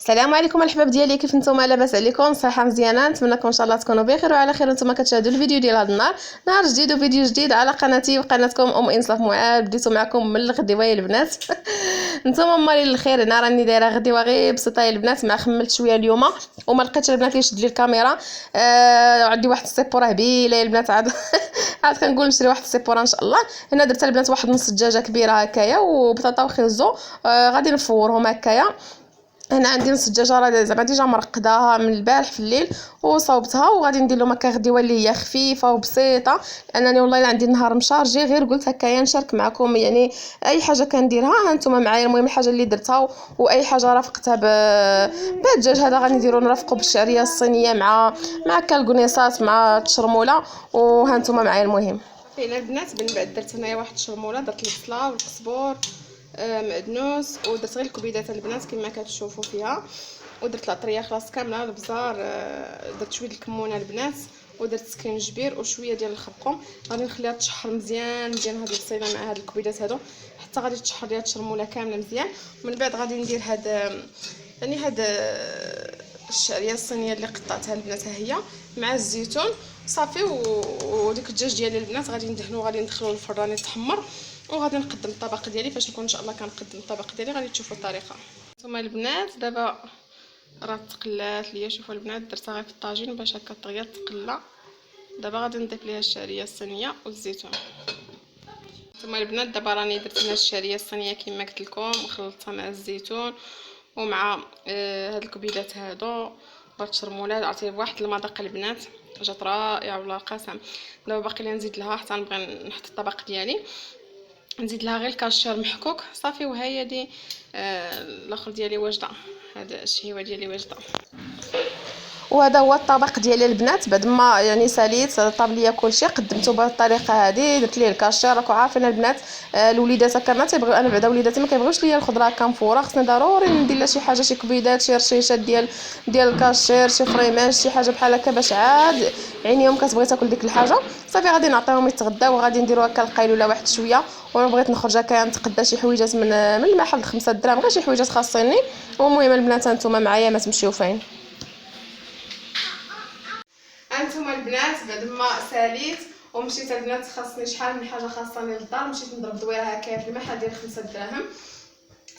السلام عليكم الحباب ديالي، كيف نتوما؟ لاباس عليكم؟ صحه مزيانه؟ نتمنىكم ان شاء الله تكونوا بخير وعلى خير. نتوما كتشاهدوا الفيديو ديال هذا النهار، نهار جديد وفيديو جديد على قناتي وقناتكم انصاف معاد. بديتو معكم من الغديوه يا البنات. نتوما مالي الخير، هنا راني دايره غديوه غير بسيطه يا البنات، مع خملت شويه اليوم وما لقيتش البنات اللي يشد لي الكاميرا. عندي واحد السيبوره هبيله يا البنات، عاد كنقول نشري واحد السيبوره ان شاء الله. هنا درت البنات واحد نص دجاجه كبيره هكايا وبطاطا وخيزو، غادي نفورهم هكايا. هنا عندي نص الدجاجه راه زعما ديجا مرقداها من البارح في الليل وصاوبتها، وغادي ندير لهم هكا غديوه اللي هي خفيفه وبسيطه، لانني والله الا عندي النهار مشارجي. غير قلت هكايا نشارك معكم يعني اي حاجه كنديرها، ها نتوما معايا. المهم الحاجه اللي درتها واي حاجه رافقتها بالدجاج هذا غادي نديرو نرافقو بالشعريه الصينيه مع كالكونيسات مع التشرموله، وها نتوما معايا. المهم هنا البنات من بعد درت هنايا واحد الشرموله، درت البصله والقزبور معدنوس، ودرت غير الكبيدات البنات كما كتشوفوا فيها، ودرت العطريه خلاص كامله البزار. درت شويه الكمونه البنات، ودرت سكينجبير وشويه ديال الخرقوم. غادي نخليها تشحر مزيان مزيان هاد البصيله مع هاد الكبيدات هادو حتى غادي تشحر ليها التشرموله كامله مزيان. ومن بعد غادي ندير هاد يعني هاد الشعريه الصينيه اللي قطعتها البنات، ها هي مع الزيتون صافي. وديك الدجاج ديالي البنات غادي ندهنو، غادي ندخلو للفران يتحمر، وغادي نقدم الطبق ديالي. فاش نكون ان شاء الله كنقدم الطبق ديالي غادي تشوفوا الطريقه. نتوما البنات دابا راه تقلات ليا، شوفوا البنات درتها غير في الطاجين باش هكا طغيا تقلى. دابا غادي نضيف ليها الشعريه الصينيه والزيتون. نتوما البنات دابا راني درت لها الشعريه الصينيه كما قلت لكم، خلطتها مع الزيتون ومع هاد الكبيدات هادو والتشرموله. عطيه بواحد المذاق البنات، جات رائعه والله القسم. دابا باقي لي نزيد لها حتى نبغي نحط الطبق ديالي، نزيد لها غير الكاشير محكوك صافي. وهي دي الاخر ديالي واجده، هذا الشهيوه ديالي واجده. وهذا هو الطبق ديالي البنات بعد ما يعني ساليت طاب ليا كلشي، قدمته بهذه الطريقه هذه. درت ليه الكاشير، راكم عارفين البنات الوليدات هكا ما تيبغيو، انا بعدا وليداتي ما كيبغيوش ليا الخضره هكا مفوره، خصني ضروري ندير لها شي حاجه، شي كبيدات، شي رشيشات ديال الكاشير، شي فريماج، شي حاجه بحال هكا باش عاد عينيهم كتبغي تاكل ديك الحاجه. صافي غادي نعطيهم يتغداو، وغادي نديرو هكا القيلوله واحد شويه. وانا بغيت نخرج هكا نتقدى شي حويجات من المحل 5 دراهم، غير شي حويجات خاصيني. والمهم البنات هانتوما معايا ما تمشيو فين. هانتوما البنات بعد ما ساليت ومشيت البنات، خاصني شحال من حاجه خاصني للدار، مشيت نضرب دويره هكايا في المحل ديال 5 دراهم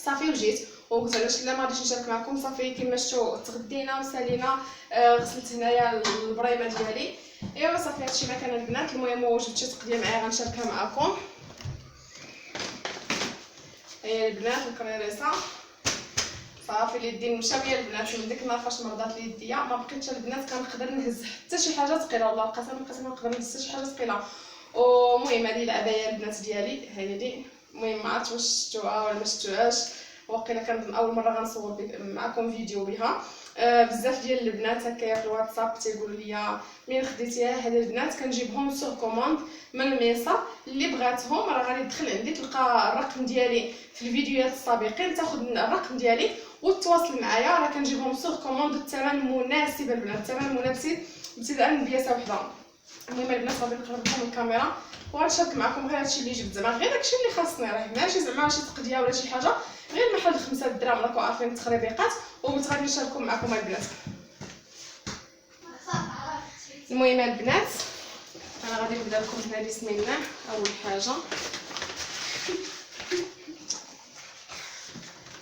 صافي. وجيت وقلت علاش لا ما غاديش نشارك معكم. صافي كما شفتوا تغدينا وسالينا، غسلت هنايا البريمه ديالي. ايوا صافي هادشي ما كان البنات. المهم وجبت شي تقديه معايا غنشاركها معكم. هي البنات الكريريسه صافي اليدين مشاويه البنات. من ديك النهار فاش مرضات لي يديا ما بقيتش البنات كنقدر نهز حتى شي حاجه ثقيله، والله القسم ما نقدر نهز حتى شي حاجه ثقيله. ومهم هذه العبايه البنات ديالي هي دي. المهم ما عرفتش واش شفتوها ولا ما شفتوهاش، واقيلا كان اول مره غنصور معكم فيديو بها. بزاف ديال البنات هكايا في الواتساب تيقولوا لي منين خديتيها. هاد البنات كنجيبهم سور كوموند من ميسا، اللي بغاتهم راه غادي تدخل عندي تلقى الرقم ديالي في الفيديوهات السابقين، تاخذ الرقم ديالي وتواصل معايا. راه كنجيبهم سور كوموند، الثمن مناسب البنات، الثمن مناسب ابتداء من بياسه وحده. المهم البنات غادي نقرب لكم الكاميرا وغنشارك معكم غير هادشي اللي جبت، زعما غير داكشي اللي خاصني، راه ماشي زعما شي تقديه ولا شي حاجه، غير محل 5 دراهم راكم عارفين التخريبيقات. وقلت غادي نشارككم معكم البنات. المهم البنات انا غادي نبدا لكم هنا بسم الله. اول حاجه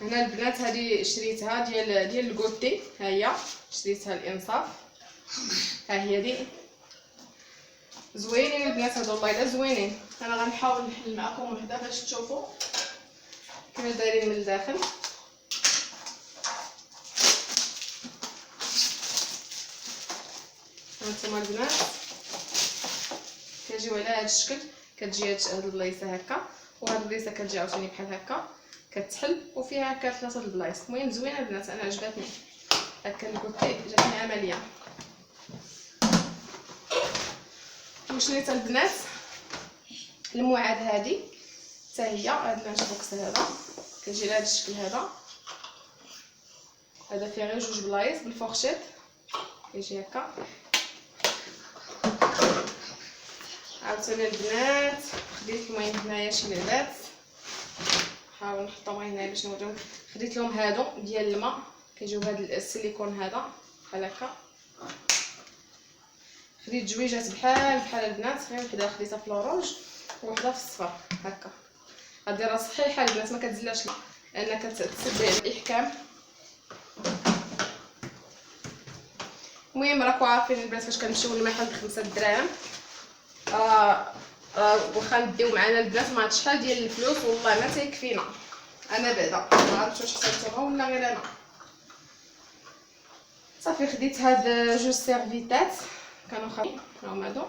هنا البنات هذه شريتها ديال الكوتي، ها هي شريتها الانصاف، ها هي دي زوينين البنات هادو والله الا زوينين. انا غنحاول نحل معكم وحده باش تشوفوا كيفاش دايرين من الداخل. هانتوما البنات كيجيو على هذا الشكل، كتجي هاد البلايصه هكا، وهاد البلايصه كتجي عاوتاني بحال هكا كتحل، وفيها هكا 3 البلايص. المهم زوينه البنات، انا عجبتني هكا الكوتي، جاتني عمليه. وشريت البنات الموعد هذه حتى هي، هاد اللانش بوكس هذا كيجي على هذا الشكل هذا فيه غير 2 بلايص بالفورشيط كيجي هكا. عاوتاني البنات خديت المهم هنايا شي لعبات، نحاول نحطهم هنايا باش نوريهم. خديت لهم هادو ديال الماء كيجيو بهذا السيليكون هذا بحال هكا. خديت جويجات بحال البنات، غير وحده خديتها في لوروج وحده في الصفر هكا. غديرها صحيحه البنات، ما كتزلاش لا، لان كتسد الاحكام. المهم راكم عارفين البنات فاش كنمشيو للمحل ب5 دراهم، واخا نديو معنا البنات ما عرفت شحال ديال الفلوس والله ما تيكفينا. انا بعدا ما عرفتش واش حسبتوها ولا غير انا. صافي خديت هاد جوج سيرفيتات كانوا خاويين راهم هادو.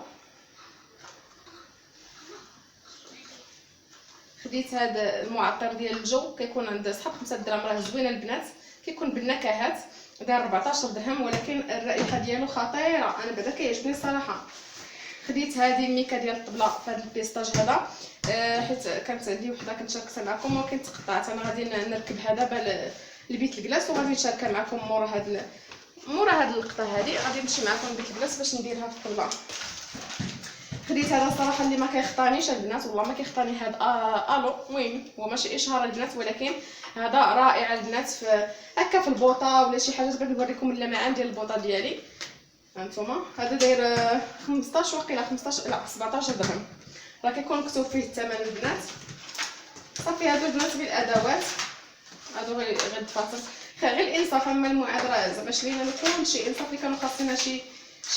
خديت هاد المعطر ديال الجو كيكون عند صحاب 5 دراهم، راه زوين البنات، كيكون بالنكهات، داير 14 درهم ولكن الرائحه ديالو خطيره، انا بعدا كيعجبني الصراحه. خديت هذه الميكا ديال الطبله في هذا البيستاج هذا، حيت كانت عندي وحده كنت شاركتها معكم ولكن تقطعت. انا غادي نركبها دابا لبيت الكلاس وغادي نشاركها معكم مورا هاد اللقطه هذه، غادي نمشي معكم لبيت الكلاس باش نديرها في الطبله. خديت هذا الصراحه اللي ما كيخطانيش البنات، والله ما كيخطاني هذا الو. المهم هو ماشي اشهار البنات ولكن هذا رائع البنات في هكا في البوطه ولا شي حاجه. بغيت نوريكم اللمعان ديال البوطه ديالي هانتوما. هذا داير 15 وقيله 15 لا 17 درهم، راه كيكون مكتوب فيه الثمن البنات. صافي هادو البنات بالادوات هادو غير دفاتر غير الانصاف. اما المعاد راه زعما شرينا لكم شي انصاف اللي كانوا خاصنا شي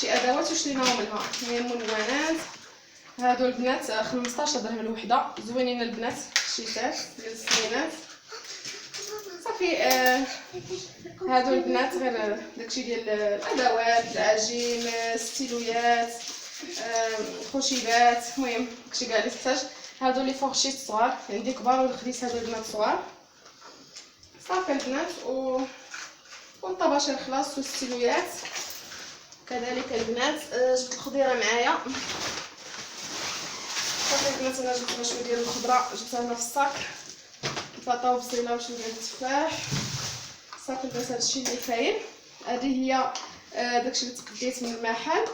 ادوات وشريناهم منها. هي المنوعات هادو البنات 15 درهم الوحده، زوينين البنات الشيتات ديال السنينات. صافي هادو البنات غير داكشي ديال الادوات، العجين، ستيلويات، خشيبات، المهم داكشي كاع اللي تحتاج. هادو لي فورشيت صغار عندي كبار وخديت هادو البنات صغار. صافي البنات والطباشير خلاص والستيلويات كذلك البنات. جبت الخضيره معايا. صافي البنات انا جبت شويه ديال الخضره جبتها هنا في الصاك، بطاطا وبصيله وشويه ديال التفاح. صافي البنات هادشي اللي كاين. هذه هي داكشي اللي تقديت من المحل.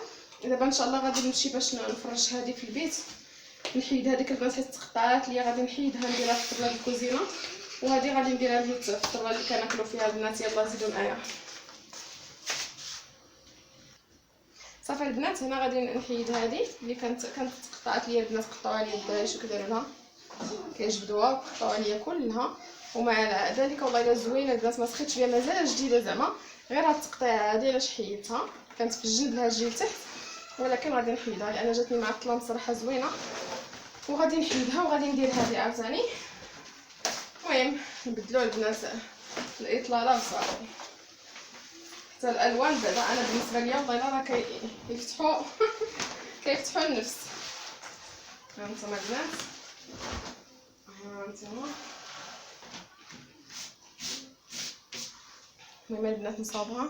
دابا ان شاء الله غادي نمشي باش نفرش هذه في البيت، نحيد هذيك البنات حيت تقطعات ليا، غادي نحيدها نديرها في الطبله الكوزينه، وهذه غادي نديرها في الطبله اللي كناكلوا فيها البنات. يلا زيدوا معايا. صافي البنات هنا غادي نحيد هذه اللي كانت تقطعات ليا البنات، قطعوها ليا الدراري شوف كيديروا لها كيجبدوها قطعوها ليا كلها. ومع ذلك والله الا زوينه البنات، ما سخيتش بها مازال جديده زعما، غير هاد التقطيع هذه علاش حيدتها كانت في الجنب لها الجهه تحت، ولكن غادي نحيدها لان جاتني معطله بصراحه زوينه، وغادي نحيدها وغادي ندير هذه عاوتاني. المهم نبدلوا البنات الاطلاله وصافي. حتى الالوان بعدا انا بالنسبه ليا والله الا راه كيفتحوا كيفتحوا النفس. ها انتما البنات، ها انتما المهم البنات نصاوبها.